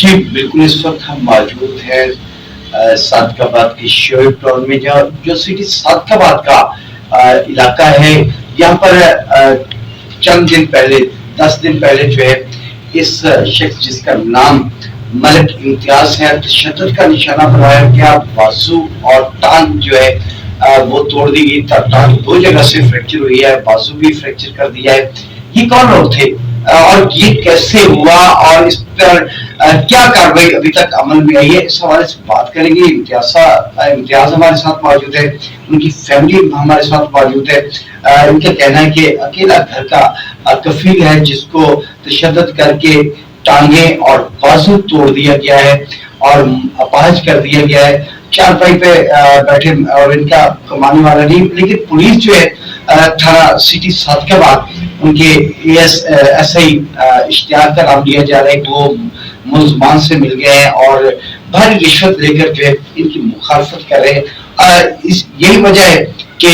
جی بالکل، اس وقت ہم موجود ہیں صادق آباد کی شعیب ٹاؤن میں، جو سٹی صادق آباد کا علاقہ ہے. یہاں پر چند دن پہلے 10 دن پہلے جو ہے اس شخص جس کا نام ملک امتیاز ہے، تشدد کا نشانہ بنایا گیا. بازو اور ٹانگ جو ہے وہ توڑ دی گئی. ٹانگ 2 جگہ سے فریکچر ہوئی ہے، بازو بھی فریکچر کر دیا ہے. یہ کون لوگ تھے اور یہ کیسے ہوا اور اس پر کیا کاروائی ابھی تک عمل میں آئی ہے، اس حوالے سے بات کریں گے. امتیاز ہمارے ساتھ موجود ہے، ان کی فیملی ہمارے ساتھ موجود ہے. ان کا کہنا ہے کہ اکیلا گھر کا کفیل ہے جس کو تشدد کر کے ٹانگیں اور بازو توڑ دیا گیا ہے اور اپاہج کر دیا گیا ہے. چارپائی پہ بیٹھے اور ان کا کمانے والا نہیں، لیکن پولیس جو ہے تھانہ سٹی صادق آباد ان کے ایس آئی اشتیاق کا نام لیا جا رہا ہے، وہ ملزمان سے مل گئے ہیں اور بھاری رشوت لے کر جو ہے ان کی مخالفت کر رہے ہیں. یہی وجہ ہے کہ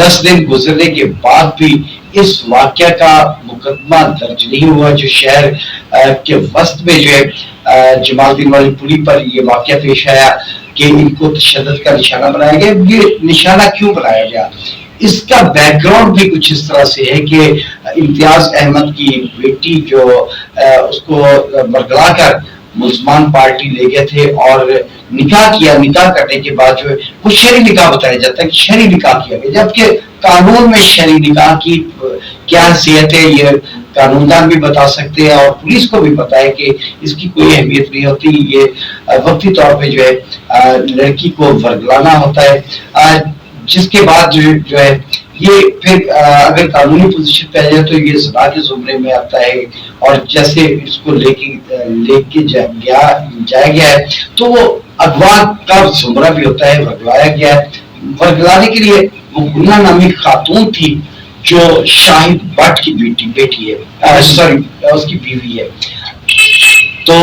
10 دن گزرنے کے بعد بھی اس واقعہ کا مقدمہ درج نہیں ہوا. جو شہر کے وسط میں جو ہے جمال الدین والی پلی پر یہ واقعہ پیش آیا کہ ان کو تشدد کا نشانہ بنایا گیا. یہ نشانہ کیوں بنایا گیا، اس کا بیک گراؤنڈ بھی کچھ اس طرح سے ہے کہ امتیاز احمد کی بیٹی جو اس کو برگلا کر ملزمان پارٹی لے گئے تھے اور نکاح کیا. نکاح کرنے کے بعد جو ہے وہ شرعی نکاح بتایا جاتا ہے کہ شرعی نکاح کیا گیا، جبکہ قانون میں شرعی نکاح کی کیا حیثیت ہے یہ قانون دان بھی بتا سکتے ہیں اور پولیس کو بھی پتا ہے کہ اس کی کوئی اہمیت نہیں ہوتی. یہ وقتی طور پہ جو ہے لڑکی کو ورگلانا ہوتا ہے، جس کے بعد جو ہے یہ پھر اگر قانونی پوزیشن پہ آ جائے تو یہ زنا کے زمرے میں آتا ہے. اور جیسے اس کو لے کے جایا گیا ہے تو وہ اغوا کا زمرہ بھی ہوتا ہے، ورگلایا گیا ہے. ورگلانے کے لیے وہ گنہ نامی خاتون تھی جو شاہد بٹ کی بیٹی ہے، سوری اس کی بیوی ہے. تو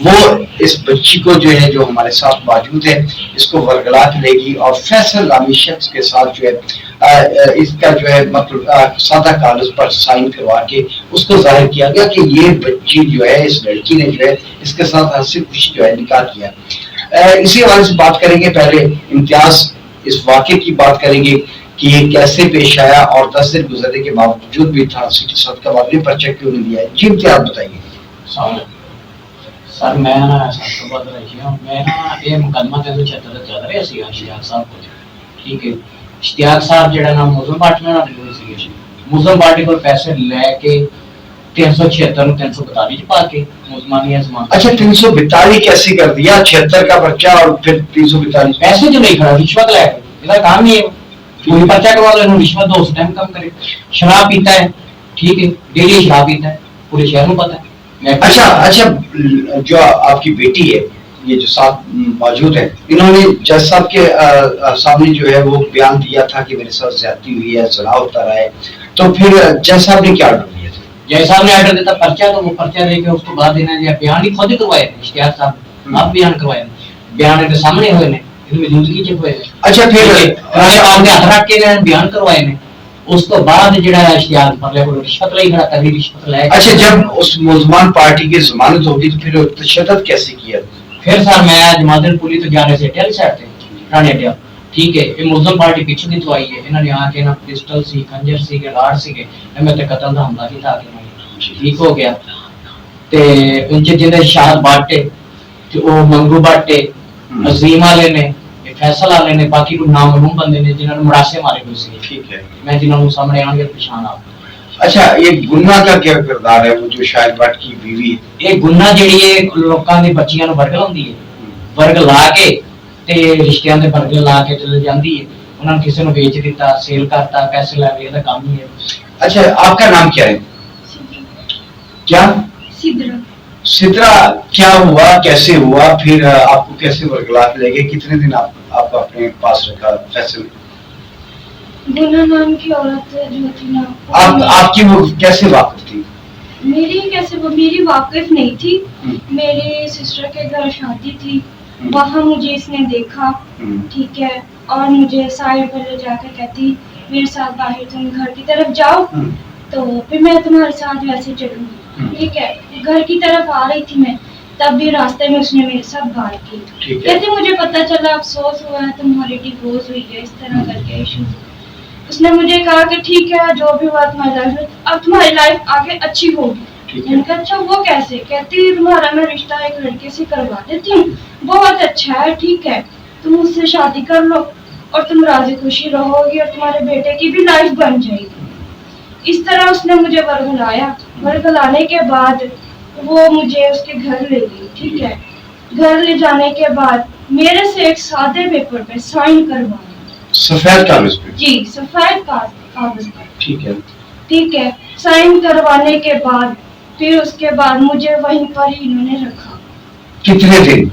وہ اس بچی کو جو ہے جو ہمارے ساتھ موجود ہے اس کو ورگلا کے لے گی اور فیصل نامی شخص کے ساتھ جو ہے اس کا جو ہے مطلب سادہ کاغذ پر سائن کروا کے اس کو ظاہر کیا گیا کہ یہ بچی جو ہے اس لڑکی نے جو ہے اس کے ساتھ ہنسی خوشی جو ہے نکاح کیا. اسی حوالے سے بات کریں گے. پہلے امتیاز اس واقعے کی بات کریں گے کہ یہ کیسے پیش آیا اور 10 دن گزرنے کے باوجود بھی تھا سٹی صادق آباد نے پرچہ کیوں نہیں دیا ہے. جی امتیاز بتائیے. سر میں نا صادق آباد رہی ہوں. میں نا یہ مقدمہ 376 چل رہا سی اشتیاق صاحب کو. ٹھیک ہے، اشتیاق صاحب جڑا نا مسلم پارٹی میں ڈیلیوری سی، مسلم پارٹی کو پیسے لے کے 376 نو 342 چ پا کے مسلمانیہ زمان. اچھا 342 کیسے کر دیا؟ 76 کا پرچہ اور پھر 342 پیسے جو نہیں کھڑا، رشوت لے کے. اس کا کام یہ ہے کوئی پرچہ کروا لو، رشوت دو اس ٹائم کم کرے. شراب پیتا ہے، ٹھیک ہے، ڈیلی شراب پیتا ہے، پورے شہر میں پتہ ہے. اچھا جو آپ کی بیٹی ہے یہ جو ساتھ موجود ہے، انہوں نے جج صاحب کے سامنے جو ہے وہ بیان دیا تھا کہ میرے ساتھ زیادتی ہوئی ہے، زنا ہوتا رہا ہے. تو پھر جج صاحب نے کیا آرڈر دیا تھا؟ جج صاحب نے آرڈر دیتا پرچہ، تو وہ پرچہ دے کے اس کو بعد دینا دیا. بیان ہی خود ہی کروائے اشتیاق صاحب، آپ بیان کروائے. بیان کے سامنے ہوئے نے، ان میں موجودگی چ ہوئے. اچھا پھر آپ نے ہاتھ رکھ کے بیان کروائے نے. اس تو بعد جڑا اشتیاق مطلب کوئی رشوت لئی کھڑا، تگڑی رشوت لے. اچھا جب اس ملزمان پارٹی کی ضمانت ہوگی تو پھر تشدد کیسے کیا؟ پھر سر میں جماعت پولیس تو جانے سے ٹیل سائڈ تھے رانے ڈیا. ٹھیک ہے، یہ ملزم پارٹی پیچھے کی تو آئی ہے. انہوں نے آ کے نا پسٹل سی، خنجر سی کے لاڑ سی کے میں تے قتل دا حملہ کیتا کہ ٹھیک ہو گیا. تے ان چ جنے شاہد باٹے تے او منگو باٹے عظیم والے نے، فیصل والے نے، باقی کوئی نامعلوم بندے نے جنہوں نے مڑاسے مارے ہوئے سی. ٹھیک ہے، میں جنہوں نے سامنے آن کے پہچان آپ. اچھا یہ گناہ کا کیا کردار ہے وہ جو شاہد بٹ کی بیوی ہے؟ یہ گناہ جڑی ہے لوکاں دی بچیاں نو ورگ لاندی ہے، ورگ لا کے تے رشتیاں دے ورگ لا کے چلے جاندی ہے. انہاں نے کسی نو بیچ دیتا، سیل کرتا، پیسے لے کے دا کام ہی ہے. اچھا آپ کا نام کیا ہے؟ کیا؟ سدرا. سدرا، کیا ہوا، کیسے ہوا، پھر آپ کو کیسے ورگلا کے لے گئے، کتنے دن آپ اپنے پاس رکھا فیصل؟ گنا نام کی عورت جو تھی نا، آپ کی وہ کیسے واقف تھی؟ میری واقف نہیں تھی. میری سسٹر کے گھر شادی تھی، وہاں مجھے اس نے دیکھا. ٹھیک ہے، اور مجھے سائڈ پر لے جا کے کہتی میرے ساتھ باہر تم گھر کی طرف جاؤ تو پھر میں تمہارے ساتھ ویسے چلوں گی. ٹھیک ہے، گھر کی طرف آ رہی تھی میں तब भी रास्ते में उसने मेरे साथ बात की। ठीक है। कहते मुझे पता चला अफसोस हुआ है तुम्हारी डिवोर्स हुई है, इस तरह करके इशू। उसने मुझे कहा कि ठीक है जो भी हुआ तुम्हारी लाइफ, अब तुम्हारी लाइफ आगे अच्छी होगी। ठीक है। मैंने कहा अच्छा वो कैसे? कहती तुम्हारा मैं रिश्ता एक लड़के से करवा देती हूँ, बहुत अच्छा है, ठीक है तुम उससे शादी कर लो और तुम राजी खुशी रहोगी और तुम्हारे बेटे की भी लाइफ बन जाएगी। इस तरह उसने मुझे वर्गलाया। वर्गलाने के बाद वो मुझे उसके घर ले गई। ठीक है, घर ले जाने के बाद मेरे से एक सादे पेपर पे साइन करवाया, सफेद कागज पे? जी सफेद कागज पर। ठीक है। ठीक है, साइन करवाने के बाद फिर उसके बाद मुझे वहीं पर ही इन्होंने रखा। कितने दिन?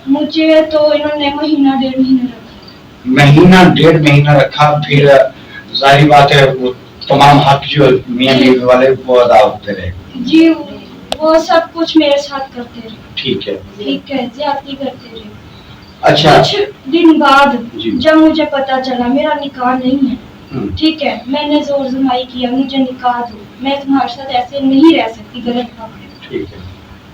मुझे तो इन्होंने महीना 1.5 महीने रखा। महीना 1.5 महीना रखा। फिर जाहिर बात है वो तमाम हक जो मियां बीवी वाले वो अदा होते रहे। जी वो सब कुछ मेरे साथ करते रहे। ठीक है। ठीक है, ज्यादती करते रहे। अच्छा। कुछ दिन बाद जी। जब मुझे पता चला मेरा निकाह नहीं है, ठीक है, मैंने जोर जमाई किया मुझे निकाह दो, मैं तुम्हारे साथ ऐसे नहीं रह सकती, गलत हक है। ठीक है।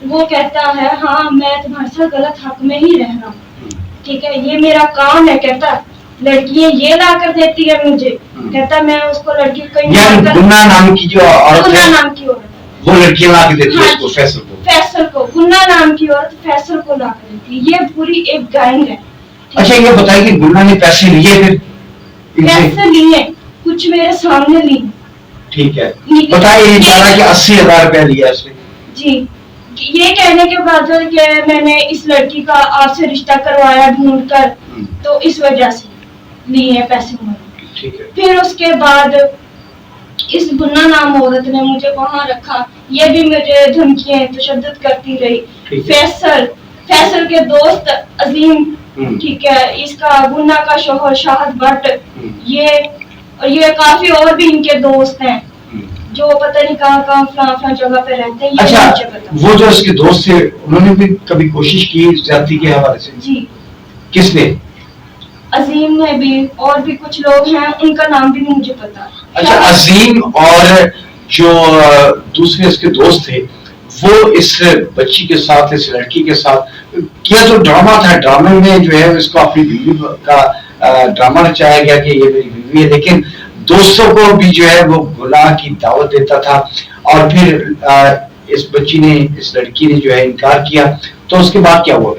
वो कहता है हाँ मैं तुम्हारे साथ गलत हक में ही रह रहा हूँ, ठीक है ये मेरा काम है। कहता लड़कियां ये ला कर देती है मुझे, कहता मैं उसको लड़की यानी गुन्ना नाम की जो औरत गुन्ना है, नाम की औरत वो लड़कियां ला के देती है हाँ उसको, फैसल को गुन्ना नाम की औरत फैसल को ला कर देती है। ये पूरी एक गैंग है। अच्छा ये बताइए कि गुन्ना ने पैसे लिए फिर इनसे? पैसे लिए, कुछ मेरे सामने लिए। ठीक है, बताइए ये कह रहा है कि 80,000 रुपया लिया उसने। जी, ये कहने के बाद कि मैंने इस लड़की का आपसे रिश्ता करवाया ढूंढ कर, तो इस वजह से लिए हैं पैसे मैंने। ठीक है। फिर उसके बाद इस गुन्ना नाम औरत ने मुझे वहां रखा, ये भी मुझे धमकियां तशद्दुद करती रही। फैसल के दोस्त अजीम, ठीक है, इसका गुन्ना का शोहर शाहद भट्ट, ये काफी और भी इनके दोस्त हैं जो पता नहीं कहाँ फलां जगह पे रहते हैं। अच्छा वो जो उसके दोस्त थे उन्होंने भी कभी कोशिश की ज्यादती के हवाले से? जी। किसने? अजीम में भी और भी कुछ लोग हैं, उनका नाम भी नहीं मुझे पता। अच्छा अजीम और जो दूसरे इसके दोस्त थे वो इस बच्ची के साथ, इस लड़की के साथ किया जो ड्रामा था, ड्रामे में जो है इसको अपनी बीवी का ड्रामा रचाया गया कि ये मेरी बीवी है, लेकिन दोस्तों को भी जो है वो गुनाह की दावत देता था। और फिर इस बच्ची ने, इस लड़की ने जो है इनकार किया, तो उसके बाद क्या हुआ?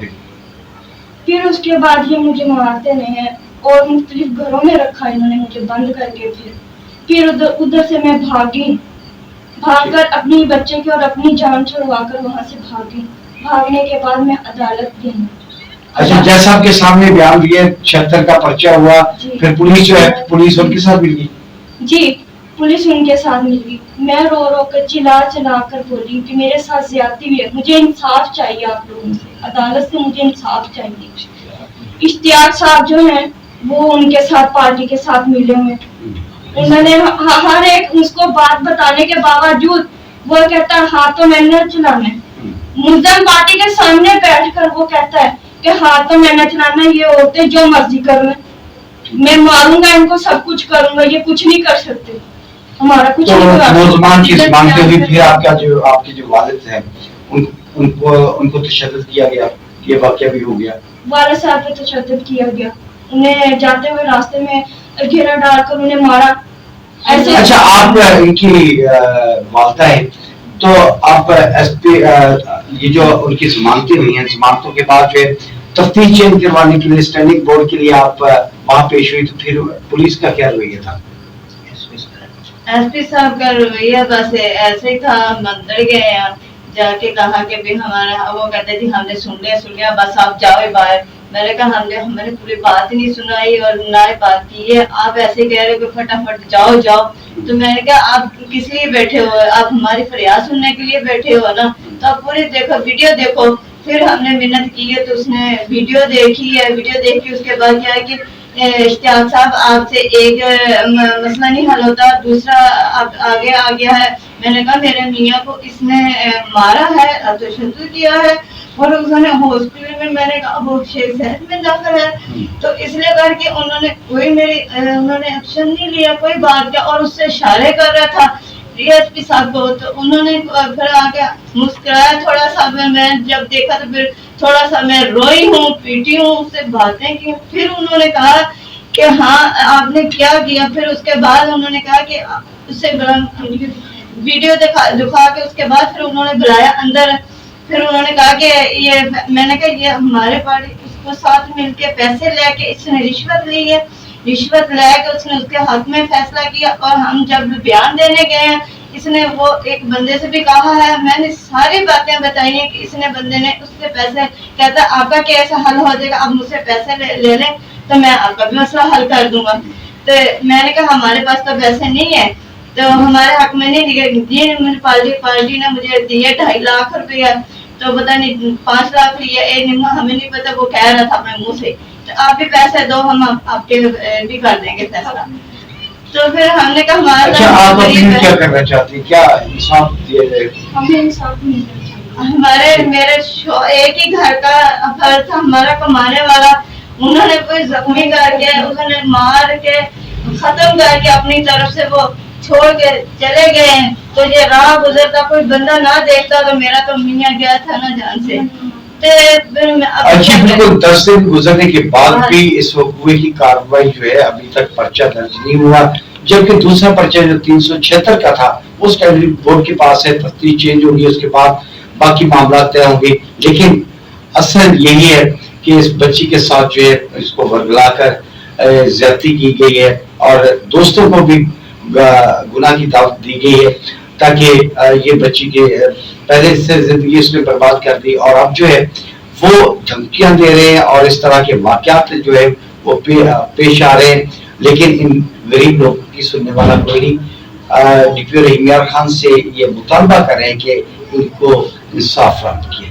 फिर उसके बाद ये मुझे मारते रहे और मुख्तलिफ घरों में रखा इन्होंने मुझे बंद करके। फिर उधर से मैं भागकर अपनी बच्चे की और अपनी जान छुड़वाकर वहां से भागी। भागने के बाद मैं अदालत गई। अच्छा जैसा आपके सामने बयान दिए 76 का पर्चा हुआ, फिर पुलिस जो है पुलिस उनके साथ मिल गई? जी पुलिस उनके साथ मिल गई। मैं रो रो कर चिल्ला कर बोली कि मेरे साथ ज्यादती हुई है, मुझे इंसाफ चाहिए आप लोगों से, अदालत से मुझे इंसाफ चाहिए। इश्तियाक साहब जो हैं वो उनके साथ पार्टी के साथ मिले हुए, उन्होंने हर एक उसको बात बताने के बावजूद वो कहता है हाथ तो मैंने चलाना है। मुल्ज़िम पार्टी के सामने बैठकर वो कहता है कि हाथ तो मैंने चलाना है, ये औरतें जो मर्जी कर लें, मैं मारूंगा इनको, सब कुछ करूंगा, ये कुछ नहीं कर सकते, हमारा कुछ तो मुल्ज़मान की मानते हुए फिर आपके जो वालिद हैं उनको तशद्दुद किया गया, ये वाकया भी हो गया? वालिद साहब पे तशद्दुद किया गया, उन्हें जाते हुए रास्ते में घेरा डालकर उन्हें मारा ऐसे। अच्छा आप इनकी वालदा है, तो आप एसपी ये जो उनकी जमानतें हुई हैं, जमानतों के बाद फिर तफ्तीश चेंज करवाने के लिए स्टैंडिंग बोर्ड के लिए आप वहां पेश हुई, तो फिर पुलिस का क्या रवैया था? एसपी साहब का रवैया बस ऐसे ही था, हम अंदर गए जाके कहा कि भी हमारा, वो कहते थे हमने सुन लिया बस आप जाओ बाहर। मैंने कहा हमारे पूरी बात नहीं सुनाई और ना बात की है, आप ऐसे कह रहे हो कि फटाफट जाओ। तो मैंने कहा आप किस लिए बैठे हो, आप हमारी फरियाद सुनने के लिए बैठे हो ना, तो आप पूरी देखो, वीडियो देखो। फिर हमने मिन्नत की है तो उसने वीडियो देखी है, वीडियो देखी उसके बाद क्या है कि इश्तियाक साहब आपसे एक मसला नहीं हल होता, दूसरा आगे आ गया है। मैंने कहा मेरे मियाँ को इसने मारा है, तशद्दुद किया है और उसने हॉस्पिटल में, मैंने कहा वो शेख ज़ायद में दाखिल है, तो इसलिए करके उन्होंने एक्शन नहीं लिया, कोई बात क्या, और उससे इशारे कर रहा था DSP साहब को, तो उन्होंने फिर आके मुस्कुराया थोड़ा सा, मैं जब देखा तो फिर थोड़ा सा मैं रोई हूँ, पीटी हूँ, उससे बातें की। फिर उन्होंने कहा कि हाँ आपने क्या किया। फिर उसके बाद उन्होंने कहा कि उससे वीडियो दिखा के उसके बाद फिर उन्होंने बुलाया अंदर। फिर उन्होंने कहा कि ये, मैंने कहा ये हमारे पार्टी, उसको साथ मिलके पैसे लेके इसने रिश्वत ली है, रिश्वत लेके उसने उसके हक में फैसला किया। और हम जब बयान देने गए हैं, इसने वो एक बंदे से भी कहा है, मैंने सारी बातें बताई हैं कि इसने बंदे ने उससे पैसे, कहता आपका केस हल हो जाएगा, आप मुझसे पैसे ले लें तो मैं आपका भी मसला हल कर दूंगा। तो मैंने कहा हमारे पास तो पैसे नहीं है, तो हमारे हक में नहीं दिए। पार्टी ने मुझे दिए 2.5 लाख रुपया, तो पता नहीं 5 लाख लिया हमें नहीं पता, वो कह रहा था अपने मुंह से। तो आप भी पैसे दो, हम आपके भी कर देंगे फैसला। तो फिर हमने कहा हमारा अच्छा, आप अपील क्या करना चाहती हैं, क्या इंसाफ दिया जाए? हमें इंसाफ मिलना चाहिए। हमारे मेरे एक ही घर का फर्ज था, हमारा कमाने वाला, उन्होंने कोई जख्मी करके, उन्होंने मार के खत्म करके अपनी तरफ से वो छोड़ के चले गए। तो ये राह गुजरता कोई बंदा ना देखता तो मेरा तो मियाँ गया था ना जान से। अच्छा, बिल्कुल 10 दिन गुजरने के बाद भी इस वक़्त की कार्रवाई जो है अभी तक पर्चा दर्ज नहीं हुआ, जबकि दूसरा पर्चा जो 376 का था उस कैटेगरी बोर्ड के पास है, तफ्तीश चेंज होगी, उसके बाद बाकी मामला तय होंगे। लेकिन असल यही है कि इस बच्ची के साथ जो है इसको वर्गला कर ज्यादती की गई है और दोस्तों को भी गुनाह की दावत दी गई है, ताकि ये बच्ची के पहले से जिंदगी उसने बर्बाद कर दी और अब जो है वो धमकियां दे रहे हैं और इस तरह के वाकयात जो है वो पेश आ रहे हैं। लेकिन इन गरीब लोगों की सुनने वाला कोई नहीं। DPO रहीम यार खान से ये मुतालबा कर रहे हैं कि इनको इंसाफ प्राप्त किया।